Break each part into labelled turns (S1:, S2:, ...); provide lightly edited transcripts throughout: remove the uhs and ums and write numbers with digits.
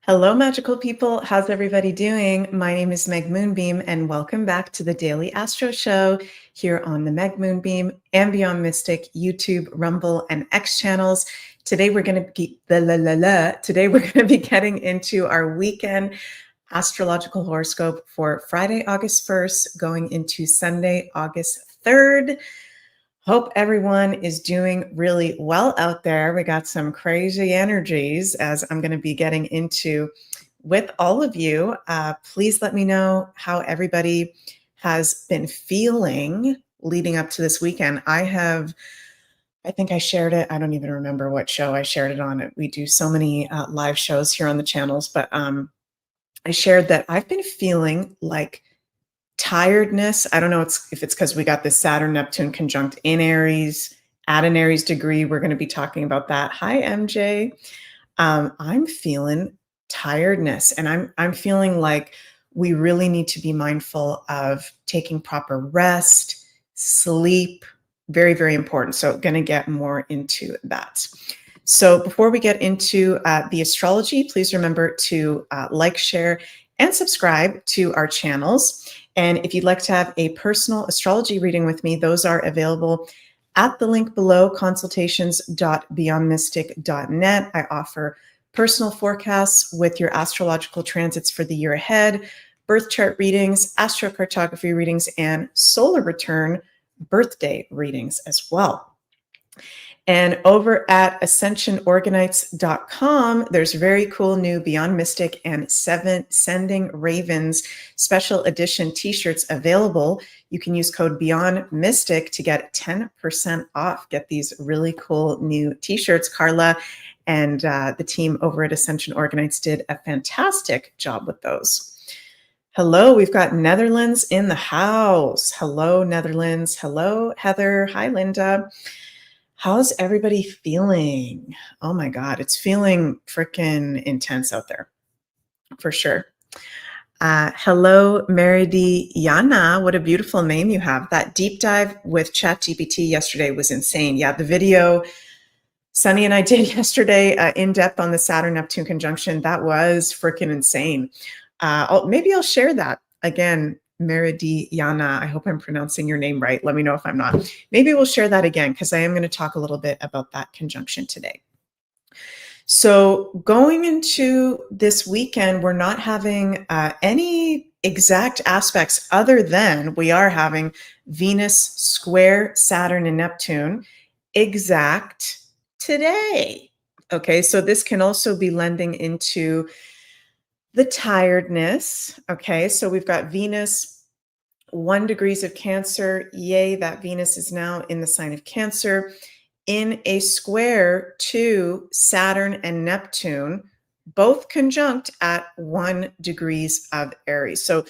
S1: Hello, magical people. How's everybody doing? My name is Meg Moonbeam, and welcome back to the Daily Astro Show here on the Meg Moonbeam and Beyond Mystic YouTube, Rumble, and X channels. Today we're going to be getting into our weekend astrological horoscope for Friday, August 1st, going into Sunday, August 3rd. Hope everyone is doing really well out there. We got some crazy energies as I'm going to be getting into with all of you. Please let me know how everybody has been feeling leading up to this weekend. I think I shared it. I don't even remember what show I shared it on. We do so many live shows here on the channels, but I shared that I've been feeling like tiredness. I don't know if it's because we got this Saturn Neptune conjunct in Aries at an Aries degree. We're going to be talking about that. Hi, MJ. I'm feeling tiredness, and I'm feeling like we really need to be mindful of taking proper rest, sleep. Very, very important. So, going to get more into that. So, before we get into the astrology, please remember to like, share, and subscribe to our channels. And if you'd like to have a personal astrology reading with me, those are available at the link below, consultations.beyondmystic.net. I offer personal forecasts with your astrological transits for the year ahead, birth chart readings, astrocartography readings, and solar return birthday readings as well. And over at ascensionorganites.com, there's very cool new Beyond Mystic and Seven Sending Ravens special edition t-shirts available. You can use code Beyond Mystic to get 10% off. Get these really cool new t-shirts. Carla and the team over at Ascension Organites did a fantastic job with those. Hello, we've got Netherlands in the house. Hello, Netherlands. Hello, Heather. Hi, Linda. How's everybody feeling? Oh my God, it's feeling freaking intense out there, for sure. Hello, Meridiana. What a beautiful name you have. That deep dive with ChatGPT yesterday was insane. Yeah, the video Sunny and I did yesterday in depth on the Saturn Neptune conjunction, that was freaking insane. Maybe I'll share that again. Meridiana, I hope I'm pronouncing your name right. Let me know if I'm not. Maybe we'll share that again because I am going to talk a little bit about that conjunction today. So going into this weekend, we're not having any exact aspects other than we are having Venus square Saturn and Neptune exact today. Okay, so this can also be lending into the tiredness. Okay, so we've got Venus 1 degrees of Cancer. Yay, that Venus is now in the sign of Cancer in a square to Saturn and Neptune, both conjunct at 1 degrees of Aries. So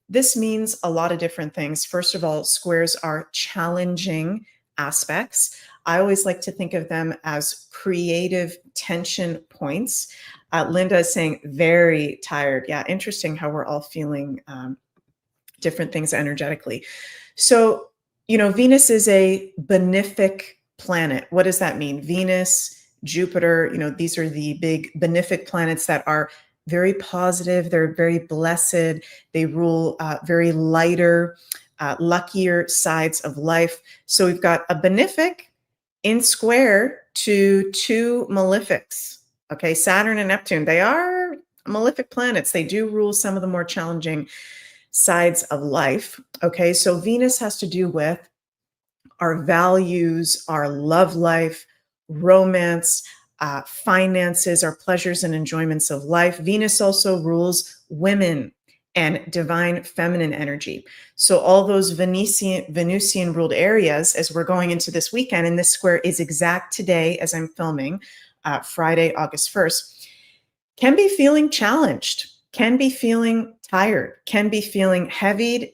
S1: this means a lot of different things. First of all, squares are challenging aspects. I always like to think of them as creative tension points. Linda is saying very tired. Yeah, interesting how we're all feeling different things energetically. So, Venus is a benefic planet. What does that mean? Venus, Jupiter, these are the big benefic planets that are very positive. They're very blessed. They rule very lighter, luckier sides of life. So we've got a benefic in square to 2 malefics. Okay, Saturn and Neptune, they are malefic planets. They do rule some of the more challenging sides of life. Okay, so Venus has to do with our values, our love life, romance, finances, our pleasures and enjoyments of life. Venus also rules women and divine feminine energy. So all those Venusian ruled areas, as we're going into this weekend, and this square is exact today as I'm filming, Friday, August 1st, can be feeling challenged, can be feeling tired, can be feeling heavy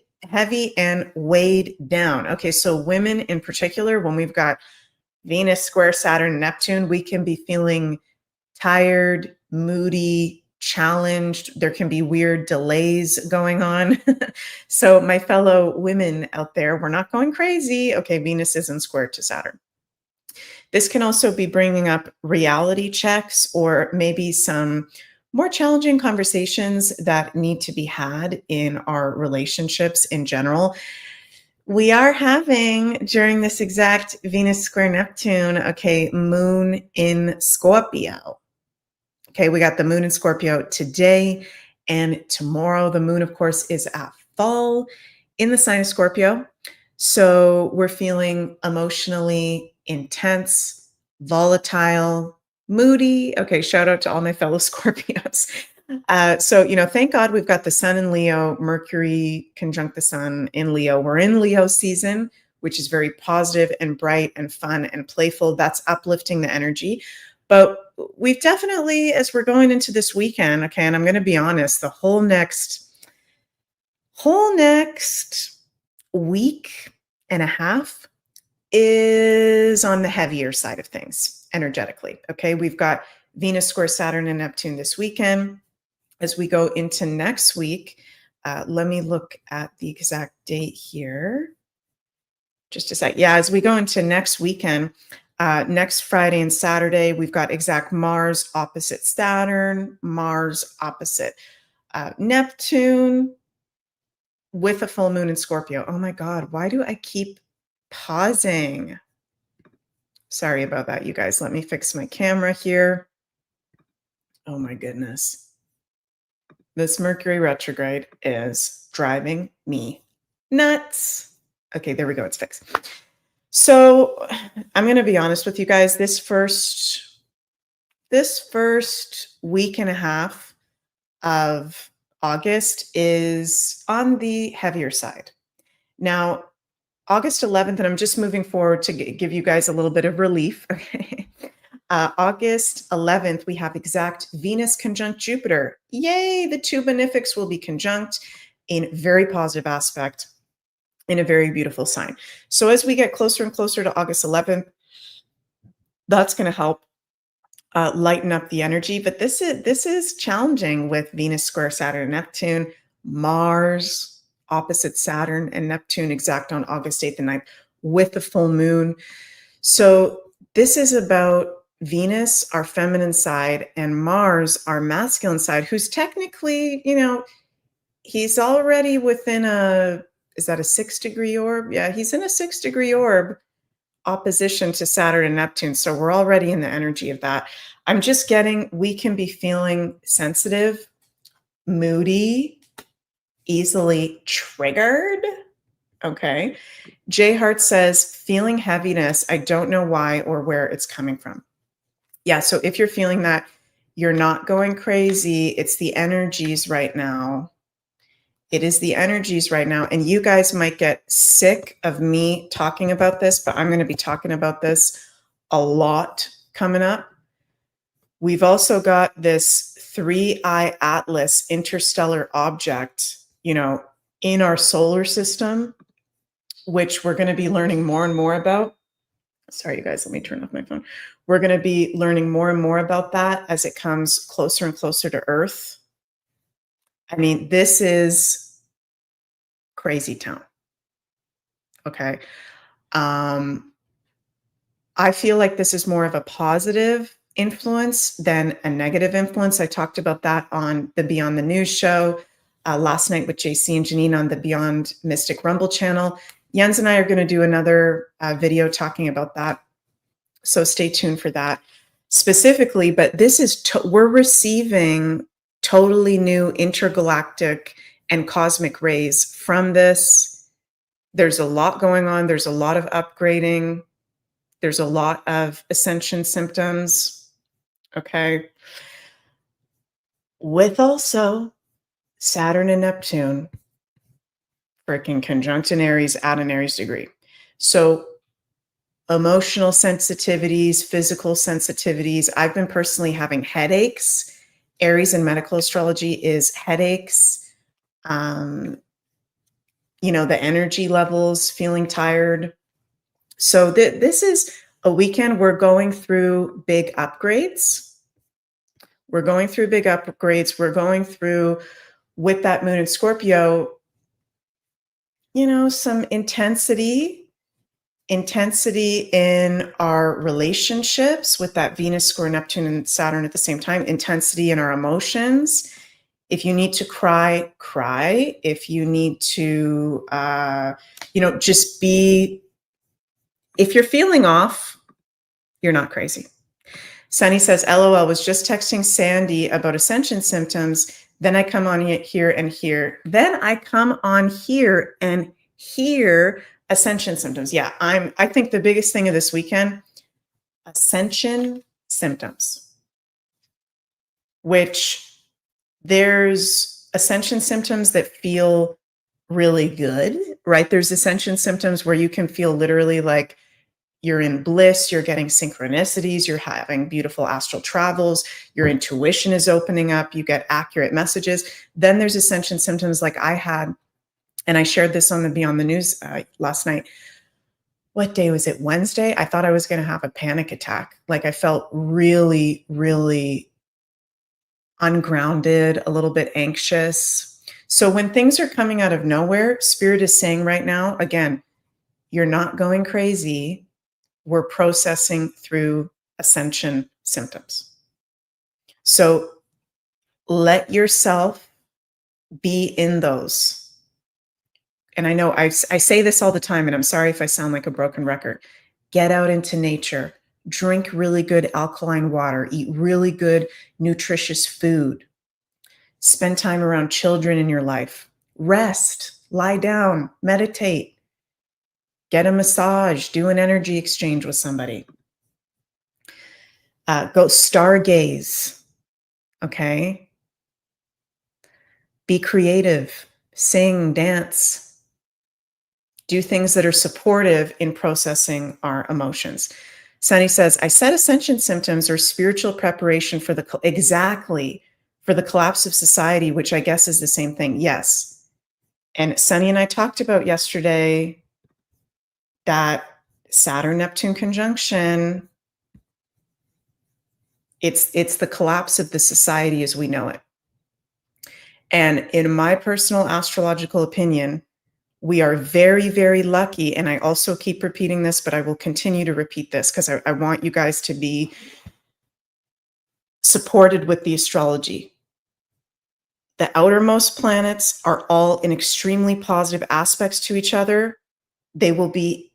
S1: and weighed down. Okay, so women in particular, when we've got Venus square Saturn, Neptune, we can be feeling tired, moody, challenged. There can be weird delays going on. So my fellow women out there, we're not going crazy. Okay, Venus isn't square to Saturn. This can also be bringing up reality checks or maybe some more challenging conversations that need to be had in our relationships in general. We are having, during this exact Venus square Neptune, okay, moon in Scorpio. Okay, we got the moon in Scorpio today and tomorrow. The moon, of course, is at full in the sign of Scorpio. So we're feeling emotionally intense, volatile, moody. Okay, shout out to all my fellow Scorpios. Thank God we've got the sun in Leo, Mercury conjunct the sun in Leo. We're in Leo season, which is very positive and bright and fun and playful. That's uplifting the energy. But we've definitely, as we're going into this weekend, okay, and I'm going to be honest, the whole next week and a half is on the heavier side of things energetically. Okay, we've got Venus square Saturn and Neptune this weekend. As we go into next week, let me look at the exact date here. Just a sec. Yeah, as we go into next weekend, next Friday and Saturday, we've got exact Mars opposite Saturn, Mars opposite Neptune, with a full moon in Scorpio. Oh my God, why do I keep pausing? Sorry about that, you guys. Let me fix my camera here. Oh my goodness. This Mercury retrograde is driving me nuts. Okay, there we go. It's fixed. So I'm going to be honest with you guys. This first week and a half of August is on the heavier side. Now, August 11th, and I'm just moving forward to give you guys a little bit of relief. Okay. August 11th, we have exact Venus conjunct Jupiter. Yay, the two benefics will be conjunct in very positive aspect in a very beautiful sign. So as we get closer and closer to August 11th, that's going to help lighten up the energy. But this is challenging with Venus square Saturn and Neptune, Mars opposite Saturn and Neptune exact on August 8th and 9th with the full moon. So this is about Venus, our feminine side, and Mars, our masculine side, who's technically, he's already within is that a 6-degree orb? Yeah, he's in a 6-degree orb opposition to Saturn and Neptune. So we're already in the energy of that. I'm just getting, we can be feeling sensitive, moody, easily triggered. Okay. Jay Hart says, feeling heaviness. I don't know why or where it's coming from. Yeah. So if you're feeling that, you're not going crazy. It's the energies right now. It is the energies right now. And you guys might get sick of me talking about this, but I'm going to be talking about this a lot coming up. We've also got this 3-eye atlas interstellar object, in our solar system, which we're going to be learning more and more about. Sorry, you guys, let me turn off my phone. We're going to be learning more and more about that as it comes closer and closer to Earth. I mean, this is crazy town. Okay. I feel like this is more of a positive influence than a negative influence. I talked about that on the Beyond the News show last night with JC and Janine on the Beyond Mystic Rumble channel. Jens and I are going to do another video talking about that. So stay tuned for that specifically. But this is, we're receiving totally new intergalactic and cosmic rays from this. There's a lot going on. There's a lot of upgrading. There's a lot of ascension symptoms. Okay. With also Saturn and Neptune freaking conjunct in Aries at an Aries degree. So emotional sensitivities, physical sensitivities. I've been personally having headaches. Aries in medical astrology is headaches. The energy levels, feeling tired. So this is a weekend we're going through big upgrades. We're going through, with that moon in Scorpio, some intensity Intensity in our relationships with that Venus square Neptune and Saturn at the same time. Intensity in our emotions. If you need to cry, cry. If you need to, just be, if you're feeling off, you're not crazy. Sunny says, LOL, was just texting Sandy about ascension symptoms. Then I come on here and here. Then I come on here and here ascension symptoms. Yeah, I think the biggest thing of this weekend, ascension symptoms, which there's ascension symptoms that feel really good, right? There's ascension symptoms where you can feel literally like you're in bliss, you're getting synchronicities, you're having beautiful astral travels, your intuition is opening up, you get accurate messages. Then there's ascension symptoms like I had, and I shared this on the Beyond the News last night. What day was it? Wednesday? I thought I was going to have a panic attack. Like I felt really, really ungrounded, a little bit anxious. So when things are coming out of nowhere, Spirit is saying right now, again, you're not going crazy. We're processing through ascension symptoms. So let yourself be in those. And I know I say this all the time, and I'm sorry if I sound like a broken record. Get out into nature, drink really good alkaline water, eat really good, nutritious food, spend time around children in your life, rest, lie down, meditate, get a massage, do an energy exchange with somebody. Go stargaze, okay? Be creative, sing, dance, do things that are supportive in processing our emotions. Sunny says, I said ascension symptoms are spiritual preparation for the collapse of society, which I guess is the same thing. Yes. And Sunny and I talked about yesterday that Saturn Neptune conjunction, it's the collapse of the society as we know it. And in my personal astrological opinion, we are very, very lucky. And I also keep repeating this, but I will continue to repeat this because I want you guys to be supported with the astrology. The outermost planets are all in extremely positive aspects to each other. They will be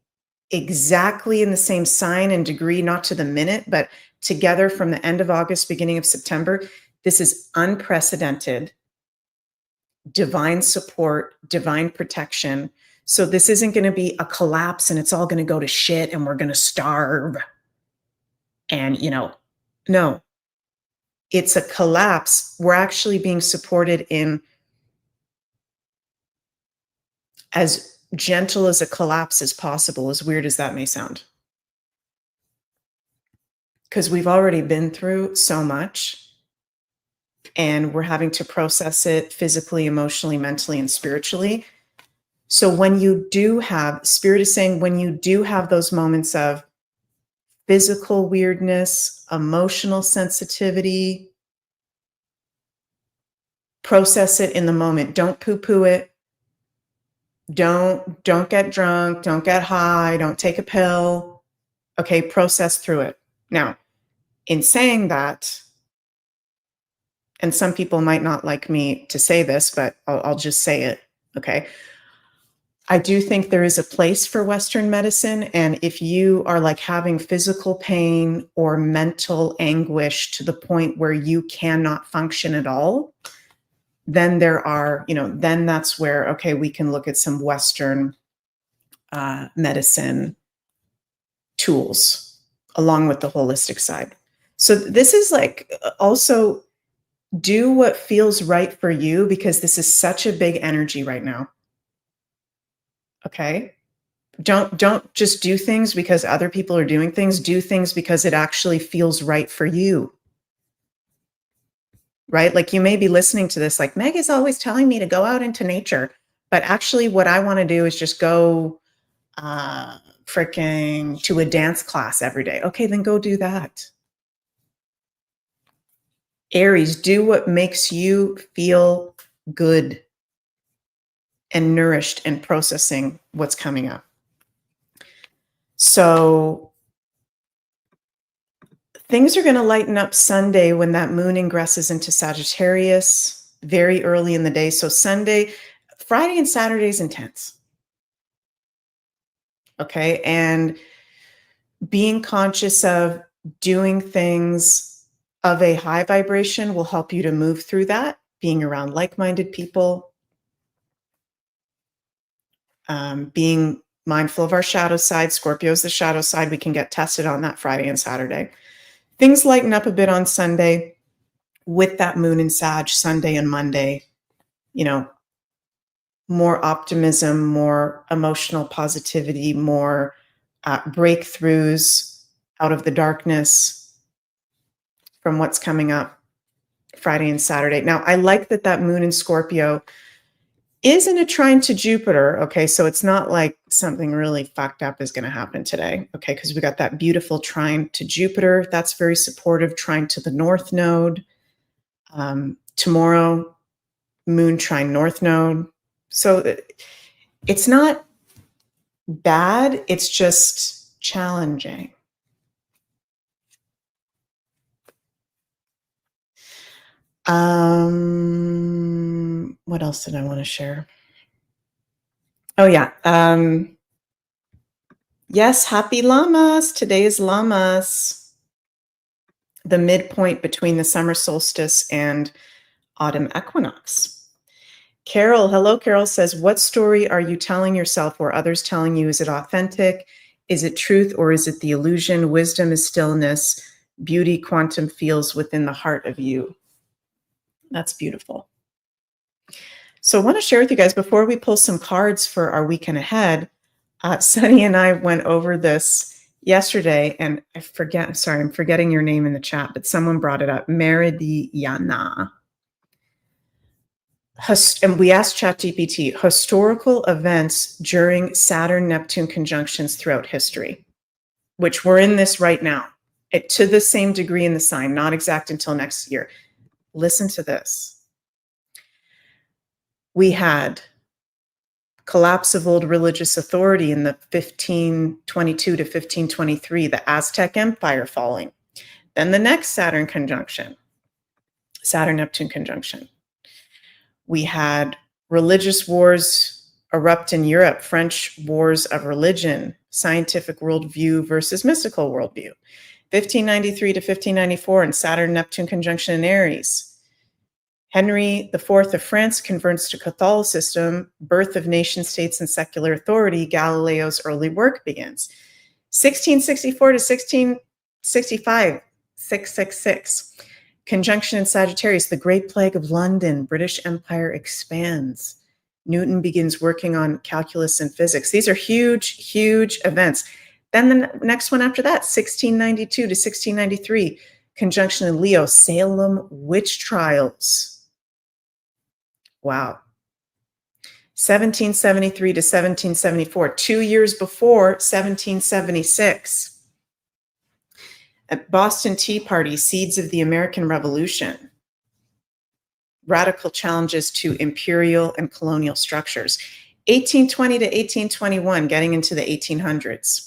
S1: exactly in the same sign and degree, not to the minute, but together from the end of August, beginning of September. This is unprecedented. Divine support, divine protection. So this isn't going to be a collapse and it's all going to go to shit and we're going to starve. And, no, it's a collapse. We're actually being supported in as gentle as a collapse as possible, as weird as that may sound. Because we've already been through so much and we're having to process it physically, emotionally, mentally, and spiritually. So when you do have, Spirit is saying, when you do have those moments of physical weirdness, emotional sensitivity, process it in the moment. Don't poo-poo it. Don't get drunk. Don't get high. Don't take a pill. Okay, process through it. Now, in saying that, and some people might not like me to say this, but I'll just say it, okay? I do think there is a place for Western medicine. And if you are like having physical pain or mental anguish to the point where you cannot function at all, then then that's where, okay, we can look at some Western medicine tools along with the holistic side. So this is like also do what feels right for you because this is such a big energy right now. Okay? Don't just do things because other people are doing things. Do things because it actually feels right for you. Right? Like you may be listening to this like, Meg is always telling me to go out into nature. But actually what I want to do is just go freaking to a dance class every day. Okay, then go do that. Aries, do what makes you feel good and nourished and processing what's coming up. So things are going to lighten up Sunday when that moon ingresses into Sagittarius very early in the day. So Sunday, Friday and Saturday is intense. Okay. And being conscious of doing things of a high vibration will help you to move through that. Being around like-minded people, being mindful of our shadow side. Scorpio is the shadow side. We can get tested on that Friday and Saturday. Things lighten up a bit on Sunday with that moon in Sag, Sunday and Monday, you know, more optimism, more emotional positivity, more breakthroughs out of the darkness from what's coming up Friday and Saturday. Now, I like that moon in Scorpio is in a trine to Jupiter. Okay, so it's not like something really fucked up is going to happen today. Okay, because we got that beautiful trine to Jupiter. That's very supportive. Trine to the North Node. Tomorrow, moon trine North Node. So it's not bad. It's just challenging. What else did I want to share? Oh, yeah. Yes, happy Lammas. Today is Lammas, the midpoint between the summer solstice and autumn equinox. Carol, hello, Carol says, what story are you telling yourself or others telling you? Is it authentic? Is it truth or is it the illusion? Wisdom is stillness. Beauty, quantum feels within the heart of you. That's beautiful. So I want to share with you guys before we pull some cards for our weekend ahead. Sunny and I went over this yesterday, and I'm forgetting your name in the chat, but someone brought it up, Meridiana. And we asked ChatGPT, historical events during Saturn Neptune conjunctions throughout history, which we're in this right now, to the same degree in the sign, not exact until next year. Listen to this. We had collapse of old religious authority in the 1522 to 1523, the Aztec Empire falling. Then the next Saturn conjunction, Saturn Neptune conjunction. We had religious wars erupt in Europe, French wars of religion, scientific worldview versus mystical worldview. 1593 to 1594 and Saturn Neptune conjunction in Aries. Henry IV of France converts to Catholicism, birth of nation states and secular authority, Galileo's early work begins. 1664 to 1665, 666. Conjunction in Sagittarius, the Great Plague of London, British Empire expands. Newton begins working on calculus and physics. These are huge, huge events. Then the next one after that, 1692 to 1693, conjunction in Leo, Salem witch trials. Wow. 1773 to 1774, 2 years before 1776. At Boston Tea Party, seeds of the American Revolution. Radical challenges to imperial and colonial structures. 1820 to 1821, getting into the 1800s.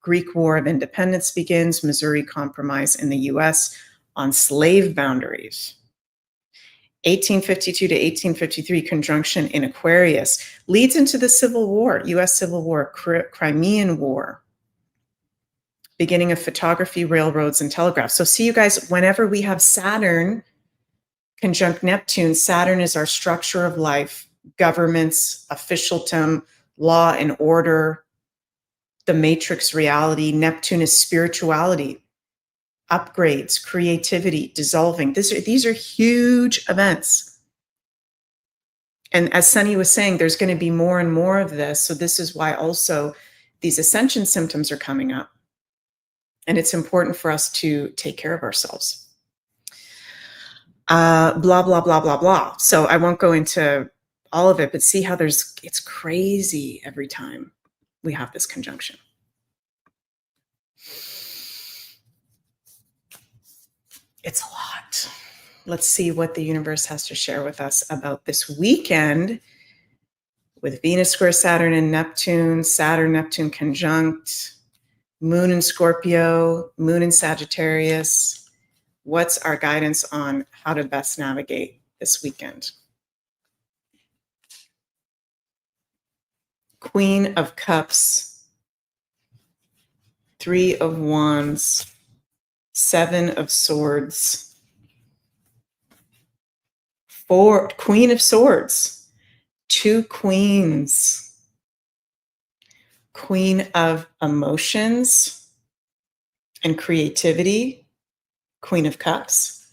S1: Greek War of Independence begins, Missouri Compromise in the US on slave boundaries. 1852 to 1853, conjunction in Aquarius, leads into the Civil War, US Civil War, Crimean War, beginning of photography, railroads, and telegraphs. So see you guys, whenever we have Saturn conjunct Neptune, Saturn is our structure of life, governments, officialdom, law and order, the matrix reality. Neptune is spirituality, upgrades, creativity, dissolving. These are huge events. And as Sunny was saying, there's going to be more and more of this. So this is why also these ascension symptoms are coming up. And it's important for us to take care of ourselves. Blah, blah, blah, blah, blah. So I won't go into all of it, but see how it's crazy every time we have this conjunction. It's a lot. Let's see what the universe has to share with us about this weekend with Venus square Saturn and Neptune, Saturn Neptune conjunct, Moon in Scorpio, Moon in Sagittarius. What's our guidance on how to best navigate this weekend? Queen of Cups, Three of Wands, Seven of Swords, Queen of Swords, two Queens, Queen of Emotions and Creativity, Queen of Cups,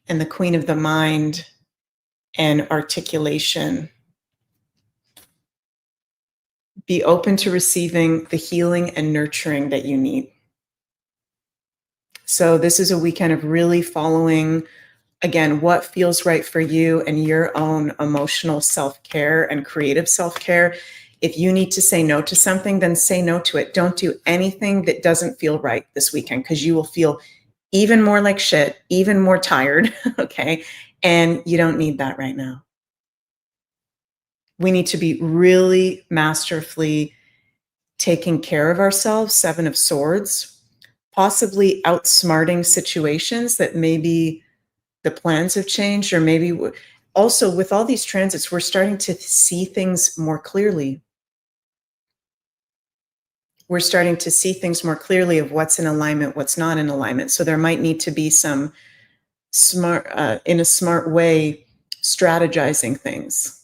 S1: and the Queen of the Mind and Articulation. Be open to receiving the healing and nurturing that you need. So this is a weekend of really following, again, what feels right for you and your own emotional self-care and creative self-care. If you need to say no to something, then say no to it. Don't do anything that doesn't feel right this weekend, because you will feel even more like shit, even more tired, okay? And you don't need that right now. We need to be really masterfully taking care of ourselves, Seven of Swords, possibly outsmarting situations that maybe the plans have changed, or maybe also with all these transits, we're starting to see things more clearly. We're starting to see things more clearly of what's in alignment, what's not in alignment. So there might need to be some smart, in a smart way, strategizing things.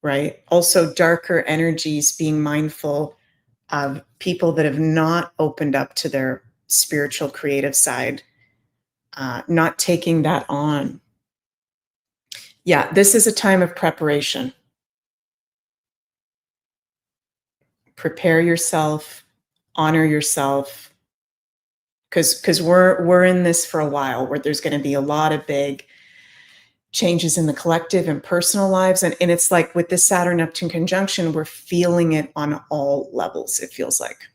S1: Right? Also, darker energies, being mindful of people that have not opened up to their spiritual creative side, not taking that on. Yeah, this is a time of preparation. Prepare yourself, honor yourself, because we're in this for a while, where there's going to be a lot of big changes in the collective and personal lives. And it's like with this Saturn Neptune conjunction, we're feeling it on all levels, it feels like.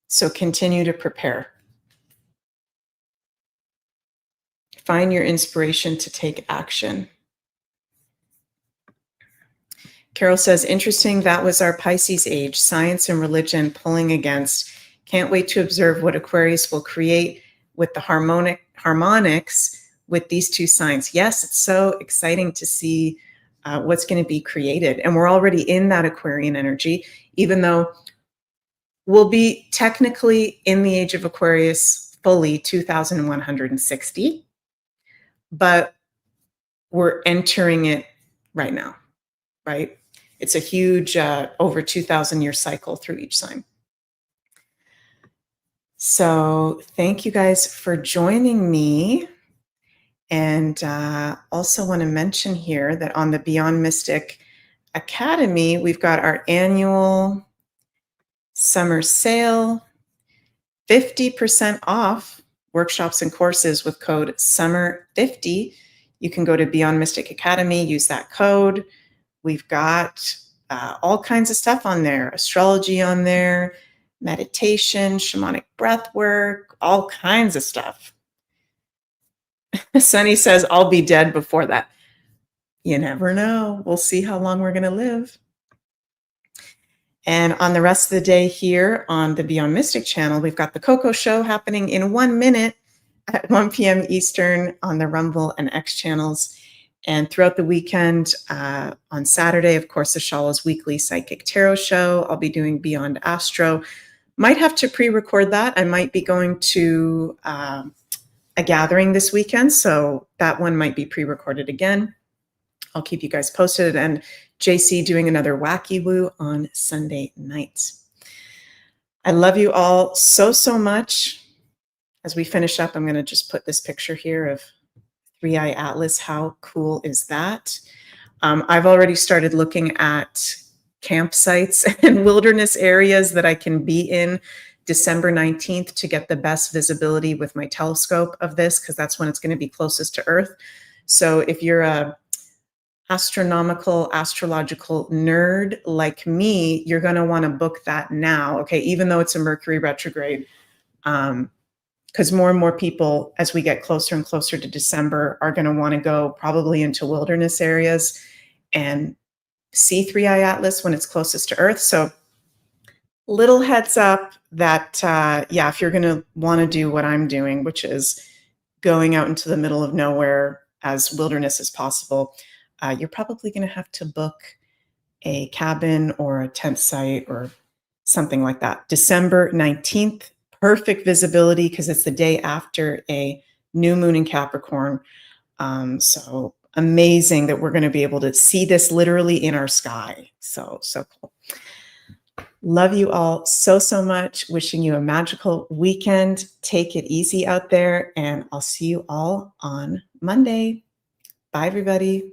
S1: So continue to prepare. Find your inspiration to take action. Carol says, interesting, that was our Pisces age, science and religion pulling against. Can't wait to observe what Aquarius will create with the harmonics with these two signs. Yes, it's so exciting to see what's going to be created. And we're already in that Aquarian energy, even though we'll be technically in the age of Aquarius fully 2160, but we're entering it right now, right? It's a huge over 2,000-year cycle through each sign. So thank you guys for joining me. And also want to mention here that on the Beyond Mystic Academy, we've got our annual summer sale, 50% off workshops and courses with code SUMMER50. You can go to Beyond Mystic Academy, use that code. We've got all kinds of stuff on there, astrology on there, meditation, shamanic breath work, all kinds of stuff. Sunny says, I'll be dead before that. You never know. We'll see how long we're going to live. And on the rest of the day here on the Beyond Mystic channel, we've got the Coco Show happening in 1 minute at 1 p.m. Eastern on the Rumble and X channels. And throughout the weekend, on Saturday, of course, the Shala's weekly psychic tarot show. I'll be doing Beyond Astro. Might have to pre-record that. I might be going to a gathering this weekend, so that one might be pre-recorded again. I'll keep you guys posted. And JC doing another Wacky Woo on Sunday night. I love you all so, so much. As we finish up, I'm going to just put this picture here of Three-Eye Atlas. How cool is that? I've already started looking at campsites and wilderness areas that I can be in December 19th to get the best visibility with my telescope of this, because that's when it's going to be closest to Earth. So if you're a astrological nerd like me, you're going to want to book that now, okay, even though it's a Mercury retrograde, because more and more people, as we get closer and closer to December, are going to want to go probably into wilderness areas and see Three-Eye Atlas when it's closest to Earth. So little heads up that, yeah, if you're going to want to do what I'm doing, which is going out into the middle of nowhere as wilderness as possible, you're probably going to have to book a cabin or a tent site or something like that. December 19th, perfect visibility because it's the day after a new moon in Capricorn. So amazing that we're going to be able to see this literally in our sky. So cool. Love you all so, so much. Wishing you a magical weekend. Take it easy out there, and I'll see you all on Monday. Bye, everybody.